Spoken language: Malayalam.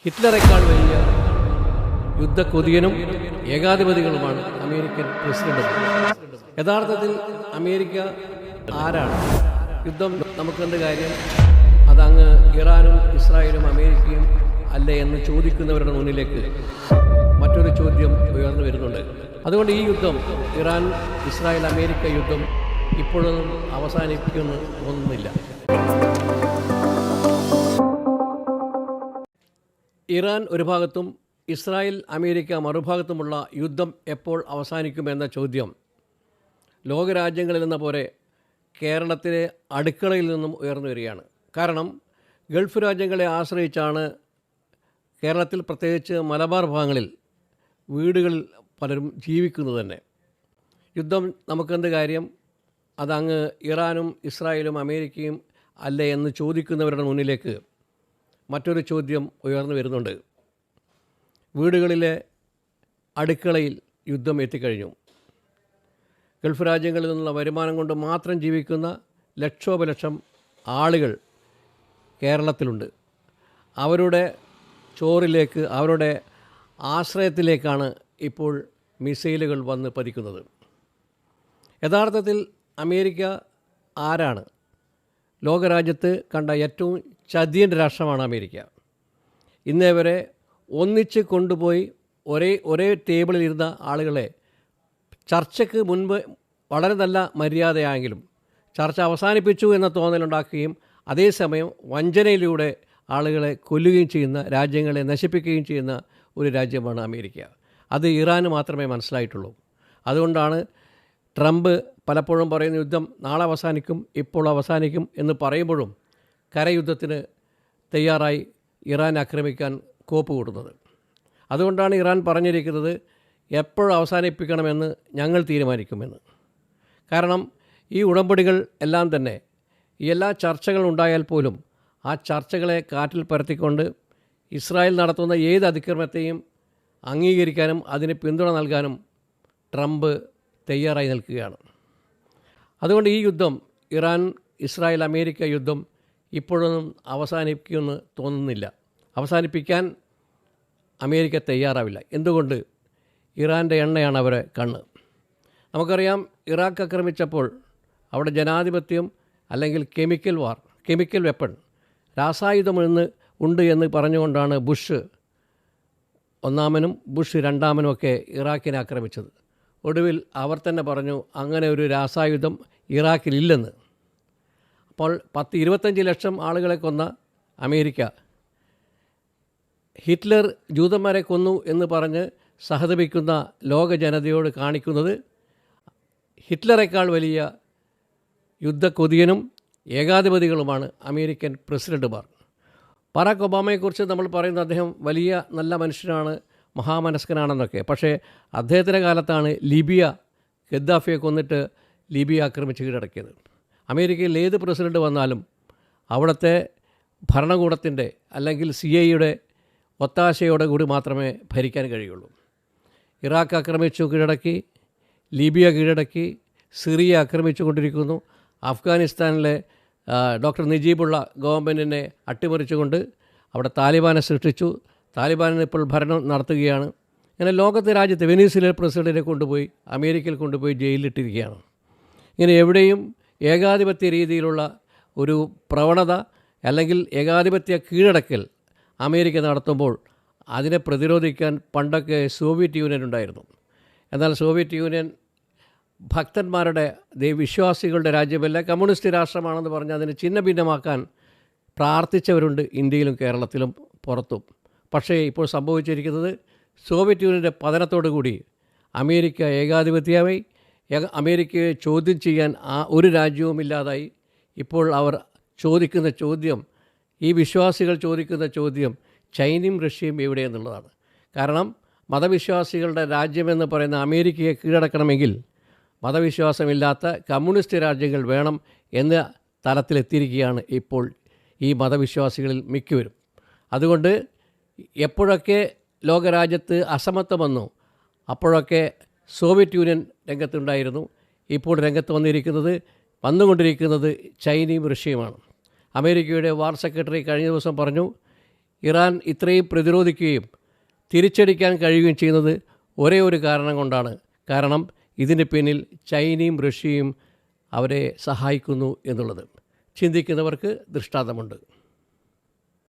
ഹിറ്റ്ലറേക്കാൾ വലിയ യുദ്ധക്കൊതിയനും ഏകാധിപതികളുമാണ് അമേരിക്കൻ പ്രസിഡന്റ്. യഥാർത്ഥത്തിൽ അമേരിക്ക ആരാണ്? യുദ്ധം നമുക്കെന്ത് കാര്യം? അതങ്ങ് ഇറാനും ഇസ്രായേലും അമേരിക്കയും അല്ലേ എന്ന് ചോദിക്കുന്നവരുടെ മുന്നിലേക്ക് മറ്റൊരു ചോദ്യം ഉയർന്നു വരുന്നുണ്ട്. അതുകൊണ്ട് ഈ യുദ്ധം, ഇറാൻ ഇസ്രായേൽ അമേരിക്ക യുദ്ധം ഇപ്പോഴൊന്നും അവസാനിക്കുമെന്ന് തോന്നുന്നില്ല. ഇറാൻ ഒരു ഭാഗത്തും ഇസ്രായേൽ അമേരിക്ക മറുഭാഗത്തുമുള്ള യുദ്ധം എപ്പോൾ അവസാനിക്കുമെന്ന ചോദ്യം ലോകരാജ്യങ്ങളിൽ എന്ന പോലെ കേരളത്തിലെ അടുക്കളയിൽ നിന്നും ഉയർന്നു വരികയാണ്. കാരണം ഗൾഫ് രാജ്യങ്ങളെ ആശ്രയിച്ചാണ് കേരളത്തിൽ, പ്രത്യേകിച്ച് മലബാർ ഭാഗങ്ങളിൽ വീടുകളിൽ പലരും ജീവിക്കുന്നത് തന്നെ. യുദ്ധം നമുക്കെന്ത് കാര്യം? അതങ്ങ് ഇറാനും ഇസ്രായേലും അമേരിക്കയും അല്ലേ എന്ന് ചോദിക്കുന്നവരുടെ മുന്നിലേക്ക് മറ്റൊരു ചോദ്യം ഉയർന്നു വരുന്നുണ്ട്. വീടുകളിലെ അടുക്കളയിൽ യുദ്ധം എത്തിക്കഴിഞ്ഞു. ഗൾഫ് രാജ്യങ്ങളിൽ നിന്നുള്ള വരുമാനം കൊണ്ട് മാത്രം ജീവിക്കുന്ന ലക്ഷോപലക്ഷം ആളുകൾ കേരളത്തിലുണ്ട്. അവരുടെ ചോറിലേക്ക്, അവരുടെ ആശ്രയത്തിലേക്കാണ് ഇപ്പോൾ മിസൈലുകൾ വന്ന് പതിക്കുന്നത്. യഥാർത്ഥത്തിൽ അമേരിക്ക ആരാണ്? ലോകരാജ്യത്ത് കണ്ട ഏറ്റവും ചതിയൻ രാഷ്ട്രമാണ് അമേരിക്ക. ഇന്നേ വരെ ഒന്നിച്ച് കൊണ്ടുപോയി ഒരേ ടേബിളിൽ ഇരുന്ന ആളുകളെ ചർച്ചയ്ക്ക് മുൻപ് വളരെ നല്ല മര്യാദയായെങ്കിലും ചർച്ച അവസാനിപ്പിച്ചു എന്ന തോന്നലുണ്ടാക്കുകയും അതേസമയം വഞ്ചനയിലൂടെ ആളുകളെ കൊല്ലുകയും ചെയ്യുന്ന, രാജ്യങ്ങളെ നശിപ്പിക്കുകയും ചെയ്യുന്ന ഒരു രാജ്യമാണ് അമേരിക്ക. അത് ഇറാന് മാത്രമേ മനസ്സിലായിട്ടുള്ളൂ. അതുകൊണ്ടാണ് ട്രംപ് പലപ്പോഴും പറയുന്ന യുദ്ധം നാളെ അവസാനിക്കും, ഇപ്പോൾ അവസാനിക്കും എന്ന് പറയുമ്പോഴും കരയുദ്ധത്തിന് തയ്യാറായി ഇറാൻ ആക്രമിക്കാൻ കോപ്പ് കൂടുന്നത്. അതുകൊണ്ടാണ് ഇറാൻ പറഞ്ഞിരിക്കുന്നത് എപ്പോൾ അവസാനിപ്പിക്കണമെന്ന് ഞങ്ങൾ തീരുമാനിക്കുമെന്ന്. കാരണം ഈ ഉടമ്പടികൾ എല്ലാം തന്നെ, ഈ എല്ലാ ചർച്ചകൾ ഉണ്ടായാൽ പോലും ആ ചർച്ചകളെ കാറ്റിൽ പരത്തിക്കൊണ്ട് ഇസ്രായേൽ നടത്തുന്ന ഏത് അതിക്രമത്തെയും അംഗീകരിക്കാനും അതിന് പിന്തുണ നൽകാനും ട്രംപ് തയ്യാറായി നിൽക്കുകയാണ്. അതുകൊണ്ട് ഈ യുദ്ധം, ഇറാൻ ഇസ്രായേൽ അമേരിക്ക യുദ്ധം ഇപ്പോഴൊന്നും അവസാനിക്കുമെന്ന് തോന്നുന്നില്ല. അവസാനിപ്പിക്കാൻ അമേരിക്ക തയ്യാറാവില്ല. എന്തുകൊണ്ട്? ഇറാൻ്റെ എണ്ണയാണ് അവരെ കണ്ണ്. നമുക്കറിയാം, ഇറാഖ് ആക്രമിച്ചപ്പോൾ അവിടെ ജനാധിപത്യം അല്ലെങ്കിൽ കെമിക്കൽ വെപ്പൺ, രാസായുധം ഉണ്ട് എന്ന് പറഞ്ഞുകൊണ്ടാണ് ബുഷ് ഒന്നാമനും ബുഷ് രണ്ടാമനും ഒക്കെ ഇറാഖിനെ ആക്രമിച്ചത്. ഒടുവിൽ അവർ തന്നെ പറഞ്ഞു അങ്ങനെ ഒരു രാസായുധം ഇറാഖിലില്ലെന്ന്. അപ്പോൾ 25 ലക്ഷം ആളുകളെ കൊന്ന അമേരിക്ക ഹിറ്റ്ലർ ജൂതന്മാരെ കൊന്നു എന്ന് പറഞ്ഞ് സഹതപിക്കുന്ന ലോക ജനതയോട് കാണിക്കുന്നത് ഹിറ്റ്ലറേക്കാൾ വലിയ യുദ്ധക്കൊതിയനും ഏകാധിപതികളുമാണ് അമേരിക്കൻ പ്രസിഡന്റുമാർ. ബറാക്ക് ഒബാമയെക്കുറിച്ച് നമ്മൾ പറയുന്നത് അദ്ദേഹം വലിയ നല്ല മനുഷ്യനാണ്, മഹാമനസ്കനാണെന്നൊക്കെ. പക്ഷേ അദ്ദേഹത്തിൻ്റെ കാലത്താണ് ലിബിയ ഗദ്ദാഫിയെ കൊന്നിട്ട് ലിബിയ ആക്രമിച്ച് കീഴടക്കിയത്. അമേരിക്കയിൽ ഏത് പ്രസിഡന്റ് വന്നാലും അവിടുത്തെ ഭരണകൂടത്തിൻ്റെ അല്ലെങ്കിൽ CIA ഒത്താശയോടെ കൂടി മാത്രമേ ഭരിക്കാൻ കഴിയുള്ളൂ. ഇറാഖ് ആക്രമിച്ചു കീഴടക്കി, ലിബിയ കീഴടക്കി, സിറിയ ആക്രമിച്ചു കൊണ്ടിരിക്കുന്നു. അഫ്ഗാനിസ്ഥാനിലെ ഡോക്ടർ നജീബുള്ള ഗവൺമെൻറ്റിനെ അട്ടിമറിച്ചുകൊണ്ട് അവിടെ താലിബാനെ സൃഷ്ടിച്ചു. താലിബാനിന് ഇപ്പോൾ ഭരണം നടത്തുകയാണ്. ഇങ്ങനെ ലോകത്തെ രാജ്യത്തെ വെനീസിലെ പ്രസിഡന്റിനെ കൊണ്ടുപോയി അമേരിക്കയിൽ കൊണ്ടുപോയി ജയിലിലിട്ടിരിക്കുകയാണ്. ഇങ്ങനെ എവിടെയും ഏകാധിപത്യ രീതിയിലുള്ള ഒരു പ്രവണത അല്ലെങ്കിൽ ഏകാധിപത്യ കീഴടക്കൽ അമേരിക്ക നടത്തുമ്പോൾ അതിനെ പ്രതിരോധിക്കാൻ പണ്ടൊക്കെ സോവിയറ്റ് യൂണിയൻ ഉണ്ടായിരുന്നു. എന്നാൽ സോവിയറ്റ് യൂണിയൻ ഭക്തന്മാരുടെ വിശ്വാസികളുടെ രാജ്യമല്ല, കമ്മ്യൂണിസ്റ്റ് രാഷ്ട്രമാണെന്ന് പറഞ്ഞ് അതിനെ ഛിന്ന ഭിന്നമാക്കാൻ പ്രാർത്ഥിച്ചവരുണ്ട് ഇന്ത്യയിലും കേരളത്തിലും പുറത്തും. പക്ഷേ ഇപ്പോൾ സംഭവിച്ചിരിക്കുന്നത് സോവിയറ്റ് യൂണിയൻ്റെ പതനത്തോടു കൂടി അമേരിക്ക ഏകാധിപത്യമായി, അമേരിക്കയെ ചോദ്യം ചെയ്യാൻ ഒരു രാജ്യവും ഇല്ലാതായി. ഇപ്പോൾ അവർ ചോദിക്കുന്ന ചോദ്യം, ഈ വിശ്വാസികൾ ചോദിക്കുന്ന ചോദ്യം ചൈനയും റഷ്യയും എവിടെയെന്നുള്ളതാണ്. കാരണം മതവിശ്വാസികളുടെ രാജ്യമെന്ന് പറയുന്ന അമേരിക്കയെ കീഴടക്കണമെങ്കിൽ മതവിശ്വാസമില്ലാത്ത കമ്മ്യൂണിസ്റ്റ് രാജ്യങ്ങൾ വേണം എന്ന തലത്തിലെത്തിയിരിക്കുകയാണ് ഇപ്പോൾ ഈ മതവിശ്വാസികളിൽ മിക്കവരും. അതുകൊണ്ട് എപ്പോഴൊക്കെ ലോകരാജ്യത്ത് അസമത്വം വന്നു അപ്പോഴൊക്കെ സോവിയറ്റ് യൂണിയൻ രംഗത്തുണ്ടായിരുന്നു. ഇപ്പോൾ രംഗത്ത് വന്നുകൊണ്ടിരിക്കുന്നത് ചൈനയും റഷ്യയുമാണ്. അമേരിക്കയുടെ വാർ സെക്രട്ടറി കഴിഞ്ഞ ദിവസം പറഞ്ഞു, ഇറാൻ ഇത്രയും പ്രതിരോധിക്കുകയും തിരിച്ചടിക്കാൻ കഴിയുകയും ചെയ്യുന്നത് ഒരേ ഒരു കാരണം കൊണ്ടാണ്. കാരണം ഇതിന് പിന്നിൽ ചൈനയും റഷ്യയും അവരെ സഹായിക്കുന്നു എന്നുള്ളത് ചിന്തിക്കുന്നവർക്ക് ദൃഷ്ടാന്തമുണ്ട്.